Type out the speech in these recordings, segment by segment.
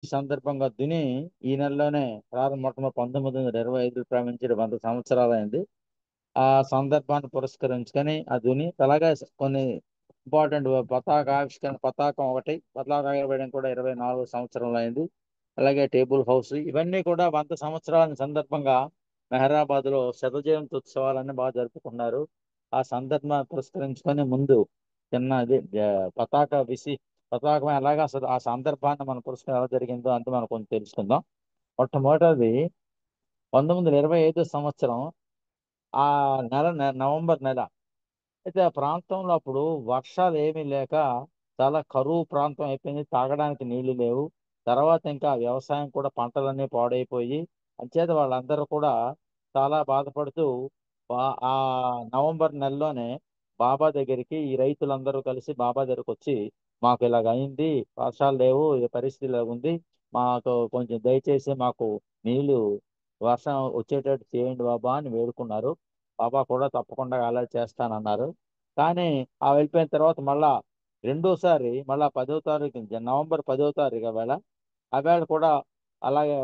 ఈ సందర్భంగా దుని ఈ నెలలోనే మొట్టమొదటి 1925 ప్రారంభించి 100 సంవత్సరాలైంది. ఆ సందర్భాన్ని పురస్కరించుకొని ఆ దుని అలాగే కొన్ని ఇంపార్టెంట్ పతాక ఆవిష్కరణ పతాకం ఒకటి పతాక ఆవిర్భావం కూడా 24 సంవత్సరాలు అయింది. అలాగే టేబుల్ హౌస్ ఇవన్నీ కూడా 100 సంవత్సరాల సందర్భంగా మెహరాబాద్ లో శత జయంతి ఉత్సవాలన్నీ బాగా జరుపుకున్నారు. ఆ సందర్భాన్ని పురస్కరించుకొని ముందు చిన్న అది పతాకం ఎలాగా అసలు ఆ సందర్భాన్ని మన పురస్కారం ఎలా జరిగిందో అంతా మనం కొంచెం తెలుసుకుందాం. మొట్టమొదటిది 1925 సంవత్సరం ఆ నవంబర్ నెల. అయితే ఆ ప్రాంతంలో అప్పుడు వర్షాలు ఏమీ లేక చాలా కరువు ప్రాంతం అయిపోయింది. తాగడానికి నీళ్లు లేవు. తర్వాత ఇంకా వ్యవసాయం కూడా పంటలన్నీ పాడైపోయి అంచేత వాళ్ళందరూ కూడా చాలా బాధపడుతూ ఆ నవంబర్ నెలలోనే బాబా దగ్గరికి ఈ రైతులందరూ కలిసి బాబా దగ్గరికి వచ్చి మాకు ఇలాగ అయింది, వర్షాలు లేవు, ఈ పరిస్థితి ఇలా ఉంది, మాకు కొంచెం దయచేసి మాకు నీళ్లు వర్షం వచ్చేటట్టు చేయండి బాబా అని వేడుకున్నారు. బాబా కూడా తప్పకుండా అలా చేస్తానన్నారు. కానీ ఆ వెళ్ళిపోయిన తర్వాత మళ్ళా రెండోసారి మళ్ళా 10వ తారీఖు నవంబర్ 10వ తారీఖు వేళ ఆ వేళ కూడా అలాగే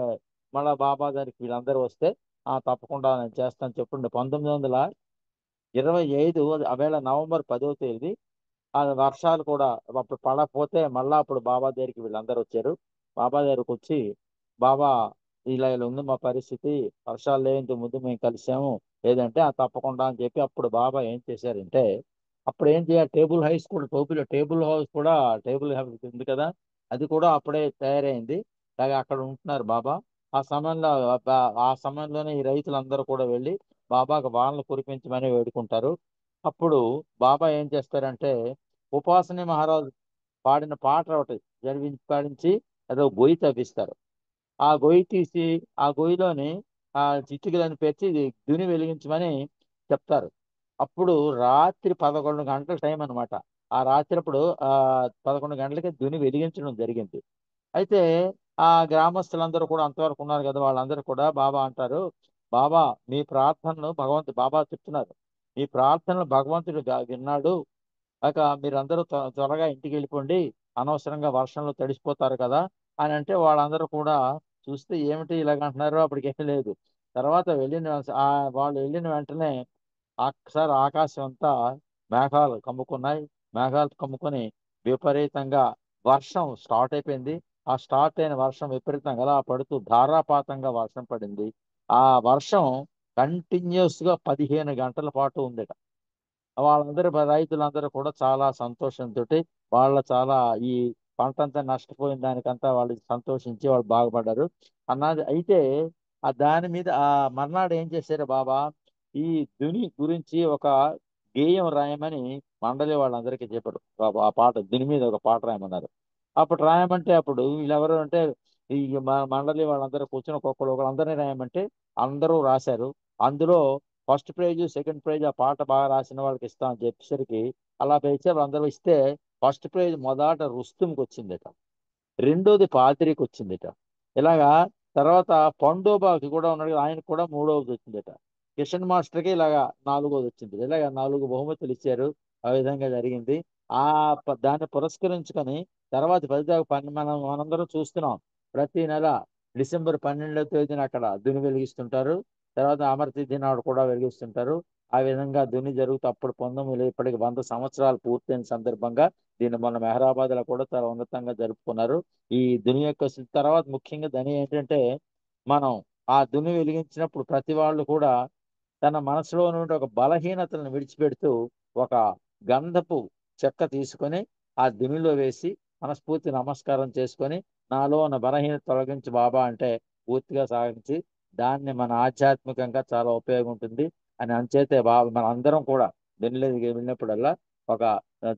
మళ్ళా బాబా గారికి వీళ్ళందరూ వస్తే తప్పకుండా నేను చేస్తాను చెప్పుండే 1925 ఆవేళ నవంబర్ 10వ తేదీ ఆ వర్షాలు కూడా అప్పుడు పడకపోతే మళ్ళా అప్పుడు బాబా దగ్గరికి వీళ్ళందరూ వచ్చారు. బాబా దగ్గరికి వచ్చి బాబా ఇలా ఇలా ఉంది మా పరిస్థితి, వర్షాలు లేని ముందు మేము కలిసాము లేదంటే తప్పకుండా అని చెప్పి అప్పుడు బాబా ఏం చేశారంటే అప్పుడు ఏం చేయాలి టేబుల్ హౌస్ కూడా టేబుల్ హౌస్ ఉంది కదా, అది కూడా అప్పుడే తయారైంది. అలాగే అక్కడ ఉంటున్నారు బాబా. ఆ సమయంలోనే ఈ రైతులందరూ కూడా వెళ్ళి బాబాకు వానలు కురిపించమని వేడుకుంటారు. అప్పుడు బాబా ఏం చేస్తారంటే ఉపాసని మహారాజు పాడిన పాట ఒకటి పాడించి ఏదో గొయ్యి తవ్విస్తారు. ఆ గొయ్యి తీసి ఆ గొయ్యిలోని ఆ చిచ్చుకలను పెట్టి దుని వెలిగించమని చెప్తారు. అప్పుడు రాత్రి 11 గంటల టైం అన్నమాట. ఆ రాత్రి అప్పుడు 11 గంటలకి దుని వెలిగించడం జరిగింది. అయితే ఆ గ్రామస్తులందరూ కూడా అంతవరకు ఉన్నారు కదా, వాళ్ళందరూ కూడా బాబా అంటారు, బాబా మీ ప్రార్థనలు బాబా చెప్తున్నారు, మీ ప్రార్థనలు భగవంతుడు విన్నాడు. మీరందరూ త్వరగా ఇంటికి వెళ్ళిపోండి, అనవసరంగా వర్షంలో తడిసిపోతారు కదా అని అంటే వాళ్ళందరూ కూడా చూస్తే ఏమిటి ఇలాగ అంటున్నారు, అప్పటికి ఏమీ లేదు. తర్వాత ఆ వాళ్ళు వెళ్ళిన వెంటనే ఒకసారి ఆకాశం అంతా మేఘాలు కమ్ముకున్నాయి. మేఘాలు కమ్ముకొని విపరీతంగా వర్షం స్టార్ట్ అయిపోయింది. ఆ స్టార్ట్ అయిన వర్షం విపరీతంగా అలా పడుతూ ధారాపాతంగా వర్షం పడింది. ఆ వర్షం కంటిన్యూస్ గా 15 గంటల పాటు ఉంది. రైతులందరూ కూడా చాలా సంతోషంతో చాలా ఈ పంట అంతా నష్టపోయిన దానికంతా వాళ్ళు సంతోషించి వాళ్ళు బాగుపడ్డారు అన్నది. అయితే దాని మీద మర్నాడు ఏం చేశారు బాబా, ఈ దుని గురించి ఒక గేయం రాయమని మండలి వాళ్ళందరికీ చెప్పారు. బాబా ఆ పాట దుని మీద ఒక పాట రాయమన్నారు. అప్పుడు రాయమంటే అప్పుడు వీళ్ళెవరు అంటే ఈ మండలి వాళ్ళందరూ కూర్చొని ఒక్కొక్కరు అందరినీ రాయమంటే అందరూ రాశారు. అందులో ఫస్ట్ ప్రైజ్ సెకండ్ ప్రైజ్ ఆ పాట బాగా రాసిన వాళ్ళకి ఇస్తాం అని చెప్పేసరికి అలా పిలిచారు. అందరూ ఇస్తే ఫస్ట్ ప్రైజ్ మొదట రుస్తుంకి వచ్చిందట, రెండోది పాతిరికి వచ్చిందట. ఇలాగా తర్వాత పండోబాకి కూడా ఉన్నాడు కదా, ఆయనకు కూడా మూడవది వచ్చిందట. కిషన్ మాస్టర్కి ఇలాగా నాలుగోది వచ్చింది. ఇలాగ 4 బహుమతులు ఇచ్చారు. ఆ విధంగా జరిగింది. దాన్ని పురస్కరించుకొని తర్వాత మనందరం చూస్తున్నాం. ప్రతి నెల డిసెంబర్ 12వ తేదీన అక్కడ దుని వెలిగిస్తుంటారు. తర్వాత అమరతిథి నాడు కూడా వెలిగిస్తుంటారు. ఆ విధంగా దుని జరుగుతూ అప్పుడు 19 ఇప్పటికి 100 సంవత్సరాలు పూర్తయిన సందర్భంగా దీన్ని మొన్న మెహరాబాద్ లో కూడా చాలా ఉన్నతంగా జరుపుకున్నారు. ఈ దుని యొక్క తర్వాత ముఖ్యంగా ధని ఏంటంటే మనం ఆ దుని వెలిగించినప్పుడు ప్రతి వాళ్ళు కూడా తన మనసులో నుండి ఒక బలహీనతలను విడిచిపెడుతూ ఒక గంధపు చెక్క తీసుకొని ఆ దునిలో వేసి మనస్ఫూర్తి నమస్కారం చేసుకొని నాలో ఉన్న బలహీనత తొలగించి బాబా అంటే పూర్తిగా సాగించి దాన్ని మన ఆధ్యాత్మికంగా చాలా ఉపయోగం ఉంటుంది అని అంచేతే బాబా మన అందరం కూడా దునిలోకి వెళ్ళినప్పుడల్లా ఒక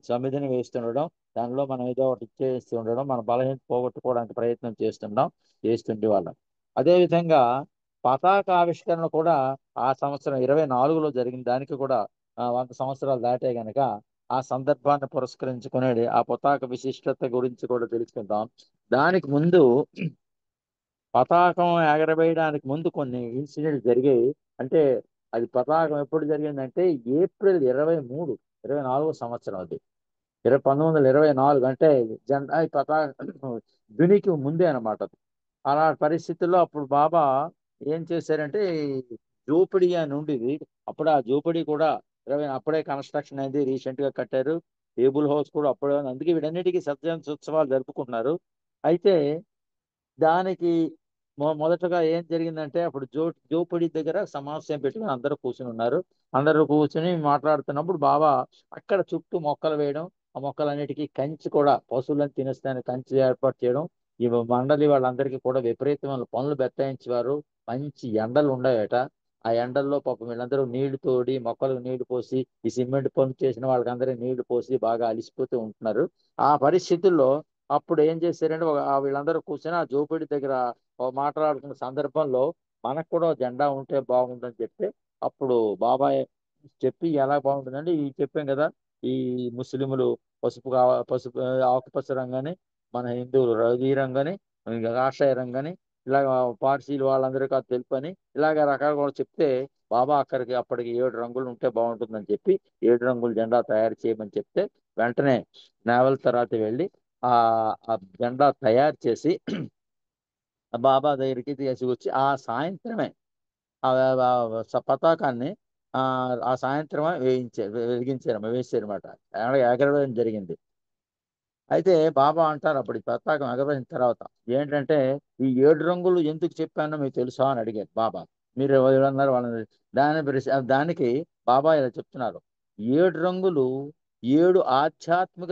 సమిధిని వేస్తుండడం, దానిలో మనం ఏదో ఒకటి ఇచ్చేస్తూ ఉండడం, మన బలహీనత పోగొట్టుకోవడానికి ప్రయత్నం చేస్తుండే వాళ్ళం. అదేవిధంగా పతాక ఆవిష్కరణ కూడా ఆ సంవత్సరం 24లో జరిగిన దానికి కూడా 100 సంవత్సరాలు దాటే గనక ఆ సందర్భాన్ని పురస్కరించుకునేది ఆ పతాక విశిష్టత గురించి కూడా తెలుసుకుందాం. దానికి ముందు పతాకం ఎగరవేయడానికి ముందు కొన్ని ఇన్సిడెంట్స్ జరిగాయి. అంటే అది పతాకం ఎప్పుడు జరిగిందంటే ఏప్రిల్ 23 24 సంవత్సరం అది 1924 అంటే జెండా ఈ పతాకం దునికి ముందే అనమాట. అలా పరిస్థితుల్లో అప్పుడు బాబా ఏం చేశారంటే జోపిడి అని ఉండేది. అప్పుడు ఆ జోపిడి కూడా అప్పుడే కన్స్ట్రక్షన్ అయింది, రీసెంట్ గా కట్టారు. టేబుల్ హౌస్ కూడా అప్పుడే ఉంది. అందుకే వీటన్నిటికీ సత్యనారాయణ ఉత్సవాలు జరుపుకుంటున్నారు. అయితే దానికి మొదటగా ఏం జరిగిందంటే అప్పుడు జోపిడి దగ్గర సమావేశం పెట్టుకుని అందరూ కూర్చుని ఉన్నారు. అందరూ కూర్చుని మాట్లాడుతున్నప్పుడు బాబా అక్కడ చుట్టూ మొక్కలు వేయడం, ఆ మొక్కలన్నిటికీ కంచి కూడా పశువులను తినేస్తానికి కంచి ఏర్పాటు చేయడం, ఈ మండలి వాళ్ళందరికీ కూడా విపరీతమైన పనులు బెత్తాయించేవారు. మంచి ఎండలు ఉండేవట. ఆ ఎండల్లో పాపం వీళ్ళందరూ నీళ్లు తోడి మొక్కలకు నీళ్లు పోసి ఈ సిమెంట్ పనులు చేసిన వాళ్ళకందరికీ నీళ్లు పోసి బాగా అలిసిపోతూ ఉంటున్నారు. ఆ పరిస్థితుల్లో అప్పుడు ఏం చేశారంటే వీళ్ళందరూ కూర్చొని ఆ జోపిడి దగ్గర మాట్లాడుతున్న సందర్భంలో మనకు కూడా జెండా ఉంటే బాగుందని చెప్తే అప్పుడు బాబాయ్ చెప్పి ఎలా బాగుంటుందంటే ఈ చెప్పాం కదా, ఈ ముస్లింలు పసుపు ఆకుపచ్చ రంగాని, మన హిందువులు రవి రంగని, ఇంకా కాషాయ రంగని, ఇలాగ పార్సీలు వాళ్ళందరికీ అది తెలుపని ఇలాగ రకాలుగా కూడా చెప్తే బాబా అప్పటికి 7 రంగులు ఉంటే బాగుంటుందని చెప్పి 7 రంగుల జెండా తయారు చేయమని చెప్తే వెంటనే నేవల్ తర్వాత వెళ్ళి ఆ ఆ జెండా తయారు చేసి ఆ బాబా దగ్గరికి తీసుకొచ్చి ఆ సాయంత్రమే ఆ పతాకాన్ని ఆ ఆ సాయంత్రమే వేశారు అనమాట. ఎగరవేయడం జరిగింది. అయితే బాబా అంటారు అప్పుడు ఈ పతాకం ఎగరవేసిన తర్వాత ఏంటంటే ఈ 7 రంగులు ఎందుకు చెప్పానో మీకు తెలుసా అని అడిగారు బాబా. మీరు ఎవరన్నారు వాళ్ళని. దానికి బాబా ఇలా చెప్తున్నారు. 7 రంగులు 7 ఆధ్యాత్మిక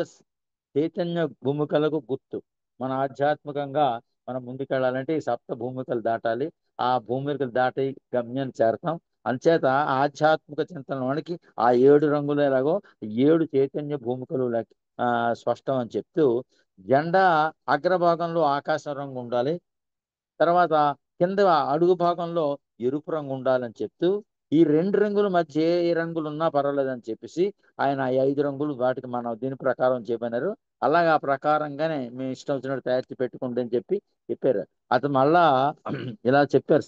చైతన్య భూమికలకు గుర్తు. మన ఆధ్యాత్మికంగా మనం ముందుకెళ్ళాలంటే ఈ సప్త భూమికలు దాటాలి. ఆ భూమికలు దాటి గమ్యం చేరతాం. అంచేత ఆధ్యాత్మిక చింతనలోనికి ఆ 7 రంగులు ఎలాగో 7 చైతన్య భూమికలు స్పష్టం అని చెప్తూ జెండా అగ్రభాగంలో ఆకాశం రంగు ఉండాలి. తర్వాత కింద అడుగు భాగంలో ఎరుపు రంగు ఉండాలని చెప్తూ ఈ 2 రంగుల మధ్య ఏ రంగులు ఉన్నా పర్వాలేదని చెప్పేసి ఆయన ఈ 5 రంగులు వాటికి మనం దీని ప్రకారం చెప్పన్నారు. అలాగే ఆ ప్రకారంగానే మీ ఇష్టం వచ్చినట్టు తయారు చేసి పెట్టుకోండి అని చెప్పారు. అతను మళ్ళా ఇలా చెప్పారు.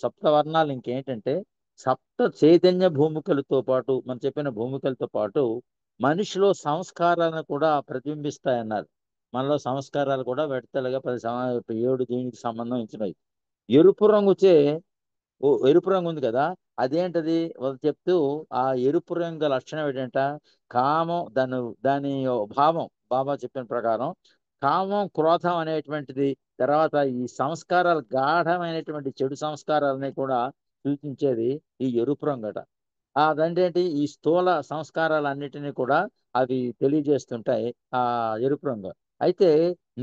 సప్తవర్ణాలు ఇంకేంటంటే సప్త చైతన్య భూమికలతో పాటు మనం చెప్పిన భూమికలతో పాటు మనిషిలో సంస్కారాలను కూడా ప్రతిబింబిస్తాయన్నారు. మనలో సంస్కారాలు కూడా విడతలుగా 7 దీనికి సంబంధించినవి. ఎరుపు రంగుచే ఎరుపు రంగు ఉంది కదా, అదేంటది వాళ్ళు చెప్తూ ఆ ఎరుపు రంగు లక్షణం ఏంటంట కామం, దాని భావం బాబా చెప్పిన ప్రకారం కామం క్రోధం అనేటువంటిది, తర్వాత ఈ సంస్కారాలు గాఢమైనటువంటి చెడు సంస్కారాలని కూడా సూచించేది ఈ ఎరుపు రంగట. అదంటేంటి ఈ స్థూల సంస్కారాలన్నిటినీ కూడా అవి తెలియజేస్తుంటాయి ఆ ఎరుపు రంగు. అయితే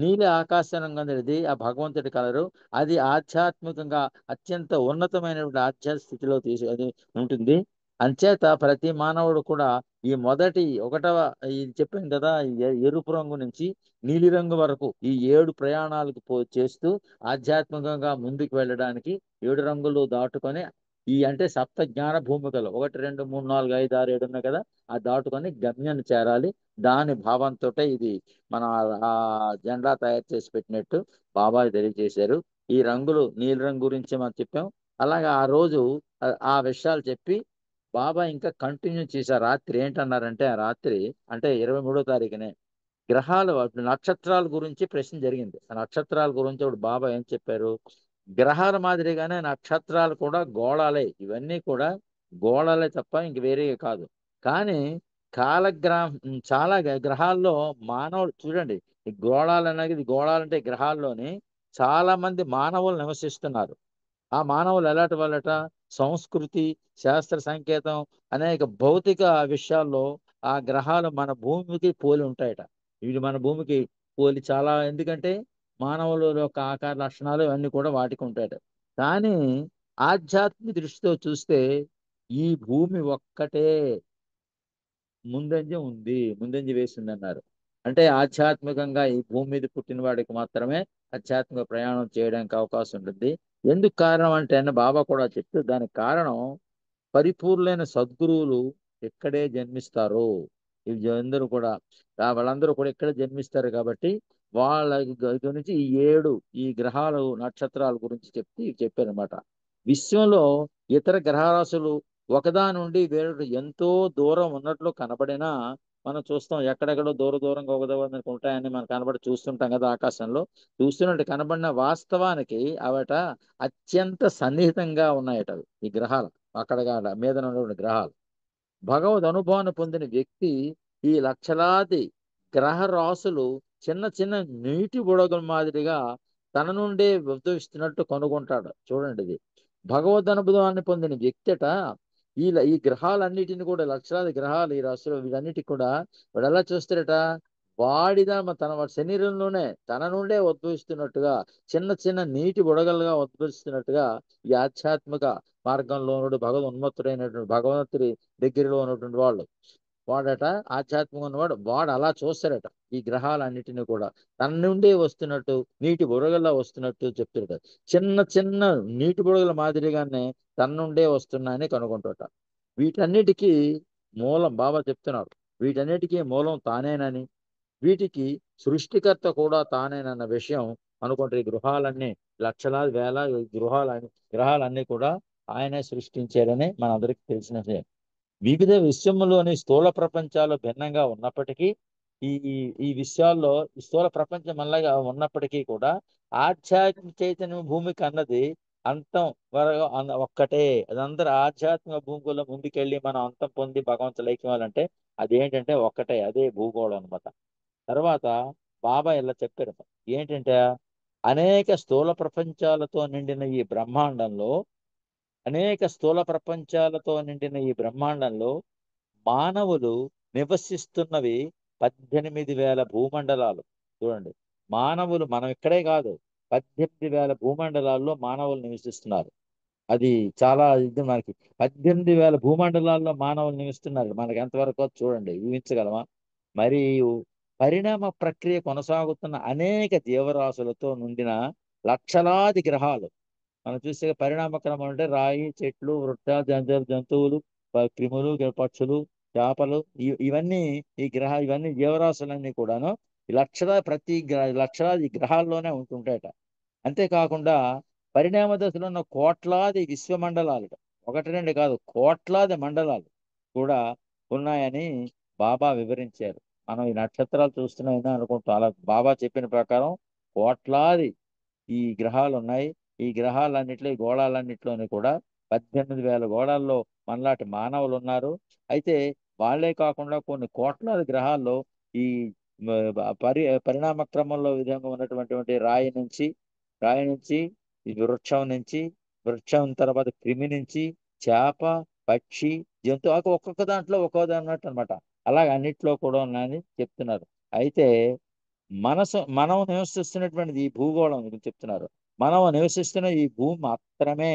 నీలి ఆకాశ రంగు అనేది ఆ భగవంతుడి కలరు. అది ఆధ్యాత్మికంగా అత్యంత ఉన్నతమైనటువంటి ఆధ్యాత్మిక స్థితిలో అది ఉంటుంది. అంచేత ప్రతి మానవుడు కూడా ఈ మొదటి ఒకటవ ఇది చెప్పాను కదా, ఎరుపు రంగు నుంచి నీలిరంగు వరకు ఈ 7 ప్రయాణాలకు చేస్తూ ఆధ్యాత్మికంగా ముందుకు వెళ్ళడానికి 7 రంగులు దాటుకొని ఈ అంటే సప్త జ్ఞాన భూమికలు 1 2 3 4 5 6 7 ఉన్నాయి కదా, ఆ దాటుకొని గమ్యాన్ని చేరాలి. దాని భావంతో ఇది మన ఆ జెండా తయారు చేసి పెట్టినట్టు బాబాయ్ తెలియజేశారు. ఈ రంగులు నీలి రంగు గురించి మనం చెప్పాం. అలాగే ఆ రోజు ఆ విషయాలు చెప్పి బాబా ఇంకా కంటిన్యూ చేశారు. రాత్రి ఏంటన్నారంటే ఆ రాత్రి అంటే 23వ తారీఖునే గ్రహాలు నక్షత్రాల గురించి ప్రశ్న జరిగింది. ఆ నక్షత్రాల గురించి ఇప్పుడు బాబా ఏం చెప్పారు, గ్రహాల మాదిరిగానే నక్షత్రాలు కూడా గోళాలే. ఇవన్నీ కూడా గోళాలే తప్ప ఇంక వేరే కాదు. కానీ చాలా గ్రహాల్లో మానవులు చూడండి, ఈ గోళాలు అనేది గోళాలంటే గ్రహాల్లోని చాలా మంది మానవులు నివసిస్తున్నారు. ఆ మానవులు ఎలాంటి వాళ్ళట, సంస్కృతి, శాస్త్ర సంకేతం, అనేక భౌతిక విషయాల్లో ఆ గ్రహాలు మన భూమికి పోలి ఉంటాయట. ఇవి మన భూమికి పోలి చాలా, ఎందుకంటే మానవుల యొక్క ఆకార లక్షణాలు ఇవన్నీ కూడా వాటికి ఉంటాయట. కానీ ఆధ్యాత్మిక దృష్టితో చూస్తే ఈ భూమి ఒక్కటే ముందంజ వేసింది అన్నారు. అంటే ఆధ్యాత్మికంగా ఈ భూమి మీద పుట్టిన వాడికి మాత్రమే ఆధ్యాత్మిక ప్రయాణం చేయడానికి అవకాశం ఉంటుంది. ఎందుకు కారణం అంటే అన్న బాబా కూడా చెప్తూ దానికి కారణం పరిపూర్ణులైన సద్గురువులు ఇక్కడే జన్మిస్తారు. ఇవి అందరూ కూడా వాళ్ళందరూ కూడా ఇక్కడే జన్మిస్తారు కాబట్టి వాళ్ళ గురించి ఈ గ్రహాలు నక్షత్రాల గురించి చెప్పారనమాట. విశ్వంలో ఇతర గ్రహరాశులు ఒకదాని నుండి వేరొకటి ఎంతో దూరం ఉన్నట్లు కనబడినా మనం చూస్తాం ఎక్కడెక్కడో దూరంగా ఒక దగ్గర ఉంటాయని మనం కనబడి చూస్తుంటాం కదా ఆకాశంలో. చూస్తున్నట్టు కనబడిన వాస్తవానికి అవట అత్యంత సన్నిహితంగా ఉన్నాయట అవి, ఈ గ్రహాలు. అక్కడ మీద ఉన్నటువంటి గ్రహాలు భగవద్ అనుభవాన్ని పొందిన వ్యక్తి ఈ లక్షలాది గ్రహ రాశులు చిన్న చిన్న నీటి బుడగల మాదిరిగా తన నుండే ఉద్భవిస్తున్నట్టు కనుగొంటాడు. చూడండి ఇది భగవద్ అనుభవాన్ని పొందిన వ్యక్తిట ఈ గ్రహాలన్నిటిని కూడా, లక్షలాది గ్రహాలు ఈ రాశులు వీటన్నిటికి కూడా వాడు ఎలా చూస్తాడట, వాడి శరీరంలోనే తన నుండే ఉద్భవిస్తున్నట్టుగా, చిన్న చిన్న నీటి బుడగలుగా ఉద్భవిస్తున్నట్టుగా ఈ ఆధ్యాత్మిక మార్గంలో ఉన్నటువంటి భగవద్ ఉన్మత్తుడైనటువంటి భగవంతుడి దగ్గరలో ఉన్నటువంటి వాడట, ఆధ్యాత్మికంగా ఉన్నవాడు వాడు అలా చూస్తారట ఈ గ్రహాలన్నిటిని కూడా తన నుండే వస్తున్నట్టు, నీటి బుడగల్లా వస్తున్నట్టు చెప్తారట. చిన్న చిన్న నీటి బుడగల మాదిరిగానే తన నుండే వస్తున్నాయని కనుగొంటాట. వీటన్నిటికీ మూలం బాబా చెప్తున్నారు, వీటన్నిటికీ మూలం తానేనని, వీటికి సృష్టికర్త కూడా తానేనన్న విషయం అనుకుంటారు. ఈ గృహాలన్నీ లక్షలాది వేల గ్రహాలన్నీ కూడా ఆయనే సృష్టించారని మనందరికీ తెలిసిన విషయం. వివిధ విషయములోని స్థూల ప్రపంచాలు భిన్నంగా ఉన్నప్పటికీ, ఈ ఈ ఈ విషయాల్లో ఈ స్థూల ప్రపంచం అలాగా ఉన్నప్పటికీ కూడా ఆధ్యాత్మిక చైతన్యం భూమికి అన్నది అంతం వరకు ఒక్కటే. అదందరూ ఆధ్యాత్మిక భూమిలో ముందుకెళ్ళి మనం అంతం పొంది భగవంతులు ఐక్యమాలంటే అదేంటంటే ఒక్కటే, అదే భూగోళం అన్నమాట. తర్వాత బాబా ఇలా చెప్పారు ఏంటంటే, అనేక స్థూల ప్రపంచాలతో నిండిన ఈ బ్రహ్మాండంలో, అనేక స్థూల ప్రపంచాలతో నిండిన ఈ బ్రహ్మాండంలో మానవులు నివసిస్తున్నవి 18,000 భూమండలాలు. చూడండి, మానవులు మనం ఇక్కడే కాదు, 18,000 భూమండలాల్లో మానవులు నివసిస్తున్నారు. అది చాలా ఇది మనకి. 18,000 భూమండలాల్లో మానవులు నివసిస్తున్నారు. మనకి ఎంతవరకు చూడండి, ఊహించగలమా? మరియు పరిణామ ప్రక్రియ కొనసాగుతున్న అనేక జీవరాశులతో నిండిన లక్షలాది గ్రహాలు. మనం చూసే పరిణామ క్రమం అంటే రాయి, చెట్లు, వృక్ష జంతువులు, క్రిములు, పక్షులు, చేపలు, ఇవన్నీ ఇవన్నీ జీవరాశులన్నీ కూడాను ఈ లక్షలాది గ్రహాల్లోనే ఉంటుంటాయట. అంతేకాకుండా పరిణామ దశలో ఉన్న కోట్లాది విశ్వమండలాలు, ఒకటి రెండు కాదు కోట్లాది మండలాలు కూడా ఉన్నాయని బాబా వివరించారు. మనం ఈ నక్షత్రాలు చూస్తున్నామని అనుకుంటాం, అలా బాబా చెప్పిన ప్రకారం కోట్లాది ఈ గ్రహాలు ఉన్నాయి. ఈ గ్రహాలన్నింటిలో, ఈ గోళాలన్నింటిలోని కూడా 18,000 గోళాల్లో మనలాంటి మానవులు ఉన్నారు. అయితే వాళ్ళే కాకుండా కొన్ని కోట్లాది గ్రహాల్లో ఈ పరిణామ క్రమంలో విధంగా ఉన్నటువంటి రాయి నుంచి ఈ వృక్షం నుంచి, వృక్షం తర్వాత క్రిమి నుంచి, చేప, పక్షి, జంతువు, ఒక్కొక్క దాంట్లో ఒక్కొక్క అన్నట్టు అనమాట. అలాగ అన్నిట్లో కూడా ఉన్నాయని చెప్తున్నారు. అయితే మనం నివసిస్తున్నటువంటిది ఈ భూగోళం గురించి చెప్తున్నారు. మనం నివసిస్తున్న ఈ భూమి మాత్రమే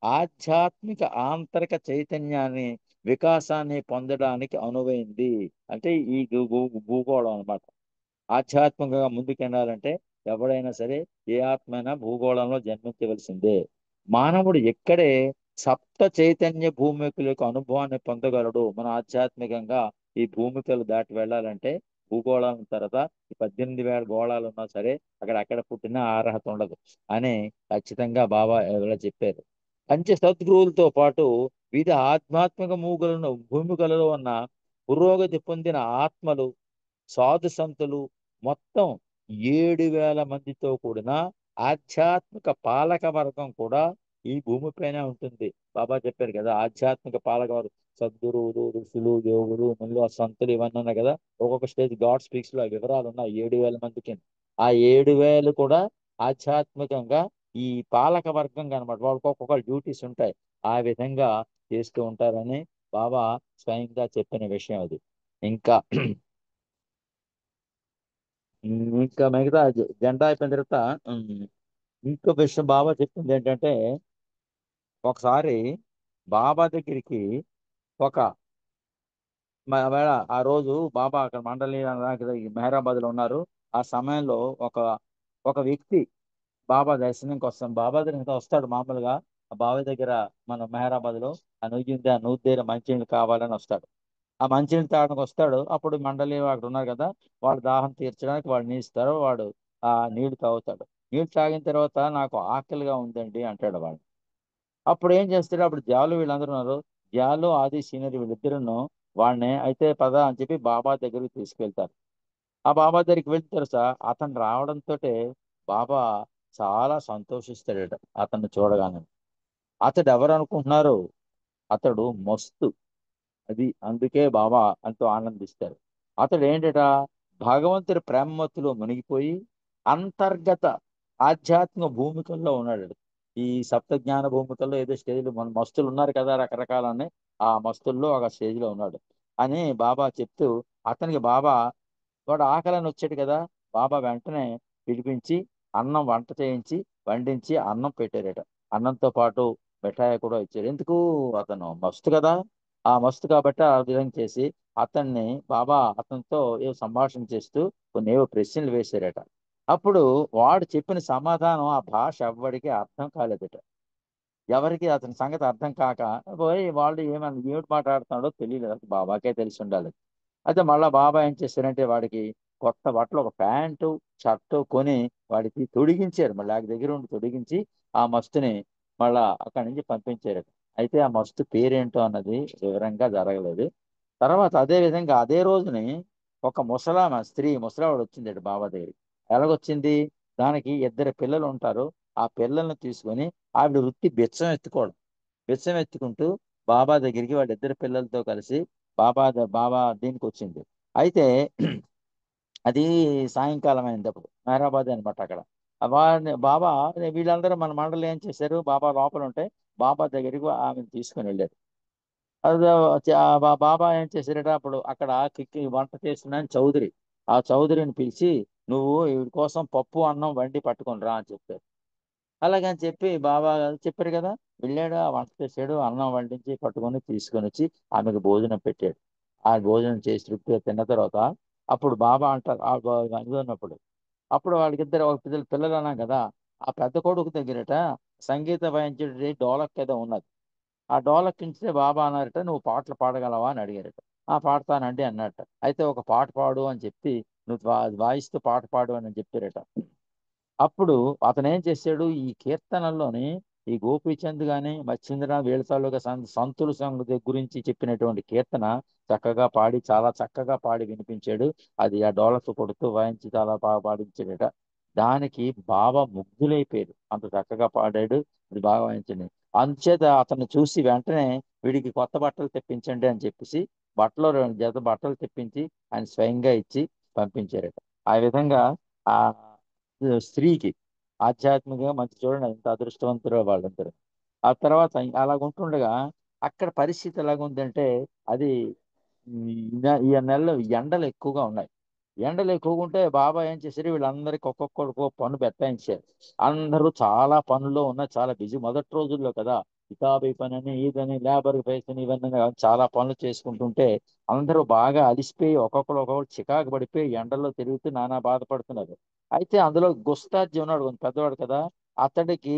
ఆధ్యాత్మిక ఆంతరిక చైతన్యాన్ని, వికాసాన్ని పొందడానికి అనువైంది. అంటే ఈ భూగోళం అన్నమాట. ఆధ్యాత్మికంగా ముందుకెళ్ళాలంటే ఎవడైనా సరే, ఏ ఆత్మైనా భూగోళంలో జన్మించవలసిందే. మానవుడు ఎక్కడే సప్త చైతన్య భూమికల యొక్క అనుభవాన్ని పొందగలడు. మన ఆధ్యాత్మికంగా ఈ భూమికలు దాటి వెళ్ళాలంటే భూగోళం తర్వాత ఈ 18,000 గోళాలు ఉన్నా సరే అక్కడ పుట్టిన అర్హత ఉండదు అని ఖచ్చితంగా బాబా ఇలా చెప్పారు. పంచ సద్గురువులతో పాటు వివిధ ఆధ్యాత్మిక భూమికలలో ఉన్న పురోగతి పొందిన ఆత్మలు, సాధు సంతులు, మొత్తం 7,000 మందితో కూడిన ఆధ్యాత్మిక పాలక వర్గం కూడా ఈ భూమిపైనే ఉంటుంది. బాబా చెప్పారు కదా, ఆధ్యాత్మిక పాలక వర్గం సద్గురువులు, ఋషులు, యోగులు, మళ్ళీ ఆ సంతులు ఇవన్నీ ఉన్నాయి కదా. ఒక్కొక్క స్టేజ్ గాడ్ స్పీక్స్ లో ఆ వివరాలు ఉన్నాయి 7,000 మందికి. ఆ 7,000 కూడా ఆధ్యాత్మికంగా ఈ పాలక వర్గం అనమాట. వాళ్ళకి ఒక్కొక్క డ్యూటీస్ ఉంటాయి. ఆ విధంగా చేస్తూ ఉంటారని బాబా స్వయంగా చెప్పిన విషయం అది. ఇంకా ఇంకా మిగతా జెండా అయిపోయిన తర్వాత ఇంకో విషయం బాబా చెప్పింది ఏంటంటే, ఒకసారి బాబా దగ్గరికి ఒక వేళ ఆ రోజు బాబా అక్కడ మండలి మెహరాబాద్ లో ఉన్నారు. ఆ సమయంలో ఒక ఒక వ్యక్తి బాబా దర్శనంకి వస్తాం, బాబా దగ్గర వస్తాడు మామూలుగా. ఆ బాబా దగ్గర మన మెహరాబాద్ లో ఆ నువ్వు దగ్గర మంచినీళ్ళు కావాలని వస్తాడు. ఆ మంచినీళ్ళు తాగడానికి వస్తాడు. అప్పుడు మండలి అక్కడ ఉన్నారు కదా, వాడు దాహం తీర్చడానికి వాడు నీళ్ళు ఇస్తారు. వాడు ఆ నీళ్లు తాగుతాడు. నీళ్లు తాగిన తర్వాత నాకు ఆకలిగా ఉందండి అంటాడు వాడు. అప్పుడు ఏం చేస్తాడు, అప్పుడు జాలు వీళ్ళందరూ ఉన్నారు, జాలు ఆది సీనియర్ వీళ్ళిద్దరును వాడిని అయితే పద అని చెప్పి బాబా దగ్గరికి తీసుకెళ్తారు. ఆ బాబా దగ్గరికి వెళ్ళిన తెలుసా అతను రావడంతో బాబా చాలా సంతోషిస్తాడట అతన్ని చూడగానే. అతడు ఎవరు అనుకుంటున్నారు? అతడు మస్తు. అది అందుకే బాబా ఎంతో ఆనందిస్తారు. అతడు ఏంటట, భగవంతుడి ప్రేమమత్తులో మునిగిపోయి అంతర్గత ఆధ్యాత్మిక భూమికల్లో ఉన్నాడు. ఈ సప్త జ్ఞాన భూమికల్లో ఏదో స్టేజ్లో మన మస్తులు ఉన్నారు కదా రకరకాలని, ఆ మస్తుల్లో ఒక స్టేజ్లో ఉన్నాడు అని బాబా చెప్తూ, అతనికి బాబా వాడు ఆకలని వచ్చాడు కదా, బాబా వెంటనే పిలిపించి అన్నం వంట చేయించి వండించి అన్నం పెట్టారట. అన్నంతో పాటు మిఠాయి కూడా ఇచ్చారు. ఎందుకు? అతను మస్తు కదా, ఆ మస్తు కాబట్టి ఆ విధంగా చేసి అతన్ని బాబా అతనితో ఏవో సంభాషణ చేస్తూ కొన్ని ఏవో ప్రశ్నలు వేశారట. అప్పుడు వాడు చెప్పిన సమాధానం ఆ భాష ఎవ్వడికి అర్థం కాలేదట. ఎవరికి అతని సంగతి అర్థం కాక పోయి వాళ్ళు ఏమిటి మాట్లాడుతున్నాడో తెలియలేదు, అది బాబాకే తెలిసి ఉండాలి. అయితే మళ్ళా బాబా ఏం చేశారంటే వాడికి కొత్త బట్టలు, ఒక ప్యాంటు షర్టు కొని వాడికి తొడిగించారు. మళ్ళీ ఆ దగ్గర ఉండి తొడిగించి ఆ మస్తుని మళ్ళా అక్కడి నుంచి పంపించారు. అయితే ఆ మస్తు పేరేంటో అన్నది వివరంగా జరగలేదు. తర్వాత అదే విధంగా అదే రోజుని ఒక ముసలామ స్త్రీ ముసలావిడ వచ్చింది బాబా దగ్గరికి. ఎలాగొచ్చింది? దానికి ఇద్దరు పిల్లలు ఉంటారు. ఆ పిల్లల్ని తీసుకొని ఆవిడ వృత్తి బిచ్చం ఎత్తుకోవడం. బిచ్చం ఎత్తుకుంటూ బాబా దగ్గరికి వాళ్ళిద్దరు పిల్లలతో కలిసి బాబా దీనికి వచ్చింది. అయితే అది సాయంకాలం అయినప్పుడు మెహరాబాద్ అనమాట అక్కడ. వాడిని బాబా వీళ్ళందరూ మన మండలి ఏం చేశారు, బాబా లోపల ఉంటే బాబా దగ్గరికి ఆమెను తీసుకొని వెళ్ళారు. అది బాబా ఏం చేశారట, అప్పుడు అక్కడ కిక్కి వంట చేసిన చౌదరి, ఆ చౌదరిని పిలిచి నువ్వు వీడి కోసం పప్పు అన్నం వండి పట్టుకొని రా అని చెప్పారు. అలాగని చెప్పి బాబా చెప్పారు కదా, వెళ్ళాడు, ఆ వంట చేశాడు, అన్నం వండించి పట్టుకొని తీసుకొని వచ్చి ఆమెకు భోజనం పెట్టాడు. ఆ భోజనం చేసి తృప్తిగా తిన్న తర్వాత అప్పుడు బాబా అంటారు ఇది ఉన్నప్పుడు, అప్పుడు వాళ్ళకిద్దరు ఒక పిల్లలు అన్నాం కదా, ఆ పెద్ద కొడుకు దగ్గరట సంగీత వాయించేటి డోలక్ ఏదో ఉన్నది. ఆ డోలక్ ఇస్తే బాబా అన్నారట, నువ్వు పాటలు పాడగలవా అని అడిగారట. ఆ పాడతానండి అన్నట్ట. అయితే ఒక పాట పాడు అని చెప్పి నువ్వు వాయిస్తూ పాట పాడు అని చెప్పారట. అప్పుడు అతను ఏం చేశాడు, ఈ కీర్తనల్లోని ఈ గోపీచంద్ గాని మచ్చింద్ర వీళ్ళ తాలూకా సంతుల సంగతి గురించి చెప్పినటువంటి కీర్తన చక్కగా పాడి చాలా చక్కగా పాడి వినిపించాడు. అది ఆ డోలకు కొడుతూ వాయించి చాలా బాగా పాడించాడట. దానికి బాబా ముగ్ధులైపోయాడు, అంత చక్కగా పాడాడు, ఇది బాగా వాయించండి. అందుచేత అతను చూసి వెంటనే వీడికి కొత్త బట్టలు తెప్పించండి అని చెప్పేసి బట్టలు 2 జత బట్టలు తెప్పించి ఆయన స్వయంగా ఇచ్చి పంపించారట. ఆ విధంగా ఆ స్త్రీకి ఆధ్యాత్మికంగా మంచి, చూడండి ఎంత అదృష్టవంతురో వాళ్ళందరూ. ఆ తర్వాత అలాగ ఉంటుండగా అక్కడ పరిస్థితి ఎలాగుందంటే అది ఈ నెలలో ఎండలు ఎక్కువగా ఉన్నాయి. ఎండలు ఎక్కువగా ఉంటే బాబా ఏం చేశారు, వీళ్ళందరికీ ఒక్కొక్కడికి ఒక పన్ను బెటాయించారు. అందరూ చాలా పనుల్లో ఉన్నారు, చాలా బిజీ మొదటి రోజుల్లో కదా. కితాబీ పని అని ఇదని లేబర్ పైసని ఇవన్నీ చాలా పనులు చేసుకుంటుంటే అందరూ బాగా అలిసిపోయి ఒక్కొక్కరు చికాకు పడిపోయి ఎండల్లో తిరుగుతూ నానా బాధపడుతున్నారు. అయితే అందులో గుస్తాజీ ఉన్నాడు, కొంచెం పెద్దవాడు కదా, అతడికి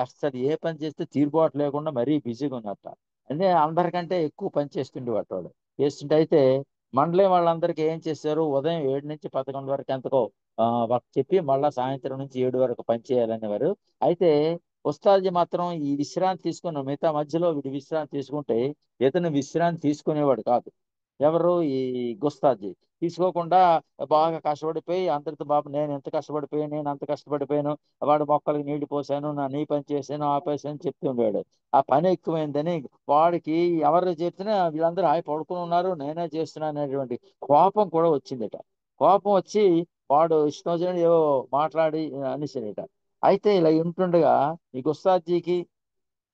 అసలు ఏ పని చేస్తే తీరుబాటు లేకుండా మరీ బిజీగా ఉన్నట్ట. అంటే అందరికంటే ఎక్కువ పని చేస్తుండే వాడు చేస్తుంటే, అయితే మండలి వాళ్ళందరికీ ఏం చేశారు, ఉదయం 7 నుంచి 11 వరకు ఎంతకో వర్క్ చెప్పి మళ్ళా సాయంత్రం నుంచి 7 వరకు పని చేయాలనేవారు. అయితే ఉస్తాద్ మాత్రం ఈ విశ్రాంతి తీసుకున్న మిగతా మధ్యలో వీడు విశ్రాంతి తీసుకుంటే ఇతను విశ్రాంతి తీసుకునేవాడు కాదు. ఎవరు? ఈ గుస్తాజీ తీసుకోకుండా బాగా కష్టపడిపోయి అందరితో బాబు నేను ఎంత కష్టపడిపోయాను, నేను అంత కష్టపడిపోయాను, వాడు మొక్కలకి నీళ్లు పోసాను, నా నీ పని చేశాను ఆ పని చెప్తూ ఉండేవాడు. ఆ పని ఎక్కువైందని వాడికి ఎవరు చెప్తున్నా వీళ్ళందరూ హాయి పడుకుని ఉన్నారు నేనే చేస్తున్నాను అనేటువంటి కోపం కూడా వచ్చిందట. కోపం వచ్చి వాడు ఇష్టం వచ్చినట్టు ఏవో మాట్లాడి అనేసాడట. అయితే ఇలా ఉంటుండగా ఈ గుస్తాజీకి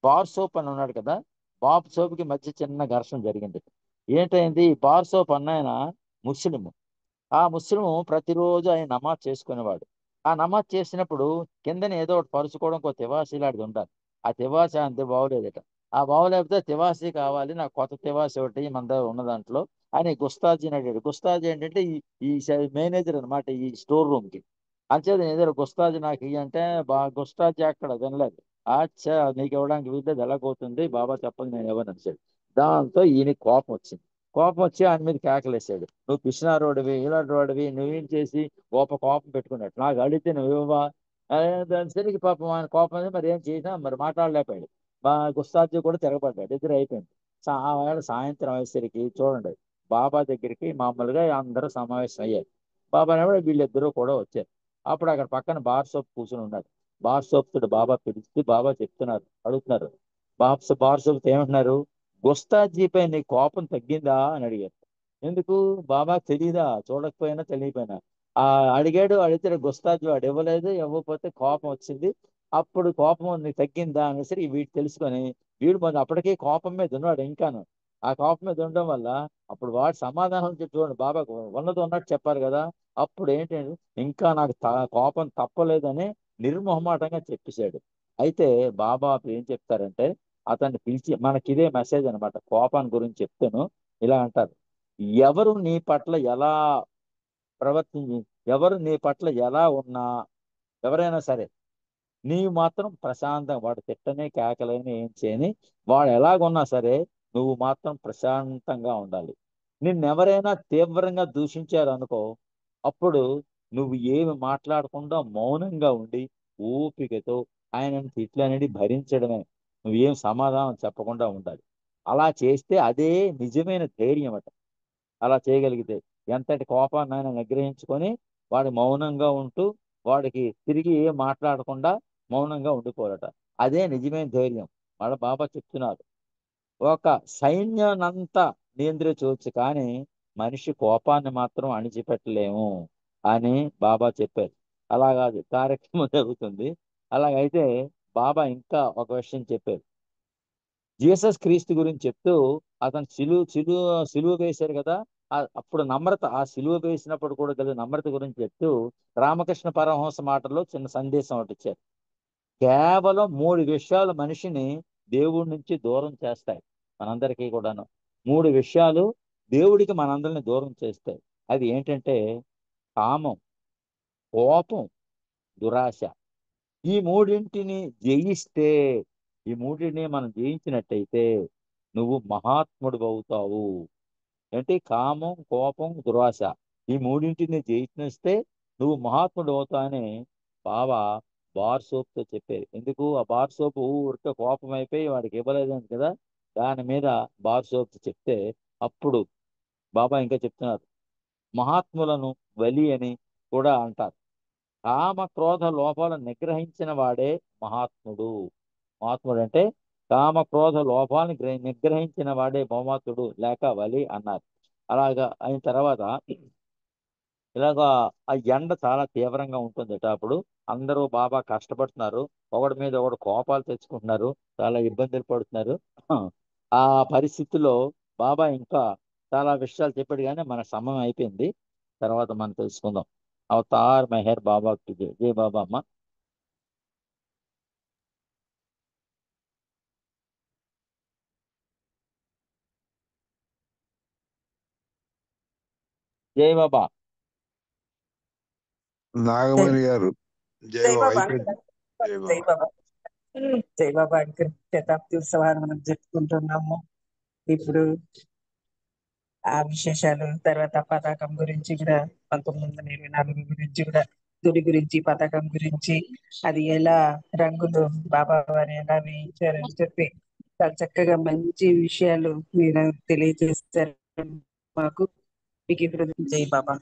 బార్ సోప్ అని ఉన్నాడు కదా, బాబ్ సోప్కి మధ్య చిన్న ఘర్షణ జరిగింది. ఏంటైంది, బార్ సోప్ అన్నాయన ముస్లిం. ఆ ముస్లిం ప్రతిరోజు ఆయన నమాజ్ చేసుకునేవాడు. ఆ నమాజ్ చేసినప్పుడు కిందన ఏదో ఒకటి పరుచుకోవడం ఒక తివాసీ లాంటిది ఉండాలి. ఆ తివాసీ అంతే బాగోలేదట. ఆ బాగోలేకపోతే తివాసీ కావాలి నాకు, కొత్త తివాసీ ఒకటి మన దగ్గర ఉన్న దాంట్లో అని గుస్తాజీని అడిగాడు. గుస్తాజీ ఏంటంటే ఈ ఈ మేనేజర్ అనమాట ఈ స్టోర్ రూమ్ కి. అంచేది ఏదో గుస్తాజీ నాకు ఇయ్యి అంటే గుస్తాజీ అక్కడ వినలేదు. అచ్చా నీకు ఇవ్వడానికి వీల్లేదు, ఎలాగవుతుంది బాబా చెప్పదు నేను ఇవ్వను అనేసాడు. దాంతో ఈయన కోపం వచ్చింది. కోపం వచ్చి ఆయన మీద కేకలేసాడు, నువ్వు పిసినారోడివి ఇలాంటి వాడివి నువ్వేం చేసి కోపం పెట్టుకున్నట్టు నాకు అడిగితే నువ్వు ఇవ్వవా? దాని సరికి పాపం ఆయన కోపం మీద మరి ఏం చేసినా మరి మాట్లాడలేకపోయాడు. మా గుస్తాజీ కూడా తిరగబడ్డాడు, ఇద్దరు అయిపోయింది. ఆ వేళ సాయంత్రం అయ్యేసరికి చూడండి, బాబా దగ్గరికి మామూలుగా అందరూ సమావేశం అయ్యారు. బాబా అనేవాడు వీళ్ళిద్దరూ కూడా వచ్చారు. అప్పుడు అక్కడ పక్కన బార్ సోప్ కూర్చుని ఉన్నాడు. బార్ సోప్ తోటి బాబా పిలిచి బాబా చెప్తున్నారు, అడుగుతున్నారు. బార్ సోప్ ఏమంటున్నారు? గుస్తాజీపై నీ కోపం తగ్గిందా అని అడిగారు. ఎందుకు? బాబా తెలియదా? చూడకపోయినా తెలియపోయినా ఆ అడిగితే గుస్తాజీ వాడు ఇవ్వలేదు, ఇవ్వకపోతే కోపం వచ్చింది. అప్పుడు కోపం నీకు తగ్గిందా అనేసరి వీడు తెలుసుకొని, వీడు మొన్న అప్పటికే కోపం మీద ఉన్నాడు ఇంకాను. ఆ కోపం మీద ఉండడం వల్ల అప్పుడు వాడు సమాధానం చెప్పి చూడండి, బాబా ఉన్నది ఉన్నట్టు చెప్పారు కదా. అప్పుడు ఏంటంటే ఇంకా నాకు కోపం తప్పలేదని నిర్మోహమాటంగా చెప్పేశాడు. అయితే బాబా అప్పుడు ఏం చెప్తారంటే, అతన్ని పిలిచి మనకి ఇదే మెసేజ్ అనమాట, కోపాన్ని గురించి చెప్తాను. ఇలా అంటారు: ఎవరు నీ పట్ల ఎలా ప్రవర్తించి, ఎవరు నీ పట్ల ఎలా ఉన్నా, ఎవరైనా సరే, నీవు మాత్రం ప్రశాంతంగా, వాడు తిట్టని కేకలేని ఏం చేయని, వాడు ఎలాగున్నా సరే నువ్వు మాత్రం ప్రశాంతంగా ఉండాలి. నిన్నెవరైనా తీవ్రంగా దూషించారు అనుకో, అప్పుడు నువ్వు ఏమి మాట్లాడకుండా మౌనంగా ఉండి ఓపికతో ఆయనను తిట్లనేది భరించడమే. నువ్వేం సమాధానం చెప్పకుండా ఉండాలి. అలా చేస్తే అదే నిజమైన ధైర్యం అట. అలా చేయగలిగితే ఎంతటి కోపాన్ని ఆయన నిగ్రహించుకొని వాడు మౌనంగా ఉంటూ, వాడికి తిరిగి ఏం మాట్లాడకుండా మౌనంగా ఉండిపోరట. అదే నిజమైన ధైర్యం. వాళ్ళ బాబా చెప్తున్నారు, ఒక సైన్యాన్నంతా నియంత్రించవచ్చు కానీ మనిషి కోపాన్ని మాత్రం అణిచిపెట్టలేము అని బాబా చెప్పారు. అలాగా అది కార్యక్రమం జరుగుతుంది. అలాగైతే బాబా ఇంకా ఒక విషయం చెప్పారు. జీసస్ క్రీస్తు గురించి చెప్తూ, అతను సిలువ వేశారు కదా. అప్పుడు నమ్రత, ఆ సిలువ వేసినప్పుడు కూడా కలిగిన నమ్రత గురించి చెప్తూ రామకృష్ణ పరమహంస మాటల్లో చిన్న సందేశం ఒకటి ఇచ్చారు. కేవలం 3 విషయాలు మనిషిని దేవుడి నుంచి దూరం చేస్తాయి. మనందరికీ కూడాను 3 విషయాలు దేవుడికి మనందరిని దూరం చేస్తాయి. అది ఏంటంటే కామం, కోపం, దురాశ. ఈ మూడింటిని జయిస్తే, ఈ మూడింటిని మనం జయించినట్టయితే నువ్వు మహాత్ముడు అవుతావు. అంటే కామం, కోపం, దురాశ, ఈ మూడింటిని జయించిస్తే నువ్వు మహాత్ముడు అవుతావని బాబా బార్ సోప్ తో చెప్పారు. ఎందుకు? ఆ బార్ సోపు ఊరికే కోపం అయిపోయి వాడికి ఇవ్వలేదని కదా. దాని మీద బార్ సోప్ చెప్తే అప్పుడు బాబా ఇంకా చెప్తున్నారు, మహాత్ములను బలి అని కూడా అంటారు. కామ క్రోధ లోపాలను నిగ్రహించిన వాడే మహాత్ముడు. మహాత్ముడు అంటే కామ క్రోధ లోపాలను నిగ్రహించిన వాడే మహాత్ముడు లేక వలి అన్నారు. అలాగా అయిన తర్వాత ఇలాగా ఆ ఎండ చాలా తీవ్రంగా ఉంటుందట. అప్పుడు అందరూ బాగా కష్టపడుతున్నారు. ఒకడి మీద ఒకడు కోపాలు తెచ్చుకుంటున్నారు. చాలా ఇబ్బందులు పడుతున్నారు. ఆ పరిస్థితిలో బాబా ఇంకా చాలా విషయాలు చెప్పాడు కానీ మన సమయం అయిపోయింది. తర్వాత మనం తెలుసుకుందాం. అవతార్ మెహర్ బాబా కి జై. జై బాబా అమ్మ. జై బాబా. జై నాగమణి గారు జై జై బాబా బాబా అయిపోయింది. జై జై బాబా. బాబా జై బాబా అంకుల్ శతాబ్ది ఉత్సవాలు మనం జరుపుకుంటున్నాము. ఇప్పుడు ఆ విశేషాలు, తర్వాత పతాకం గురించి కూడా, 1924 గురించి కూడా, గుడి గురించి, పతాకం గురించి, అది ఎలా రంగులు బాబా వారు ఎలా వేయించారని చెప్పి చాలా చక్కగా మంచి విషయాలు మీరు తెలియజేస్తారు మాకు. మీకు ఇప్పుడు జై బాబా.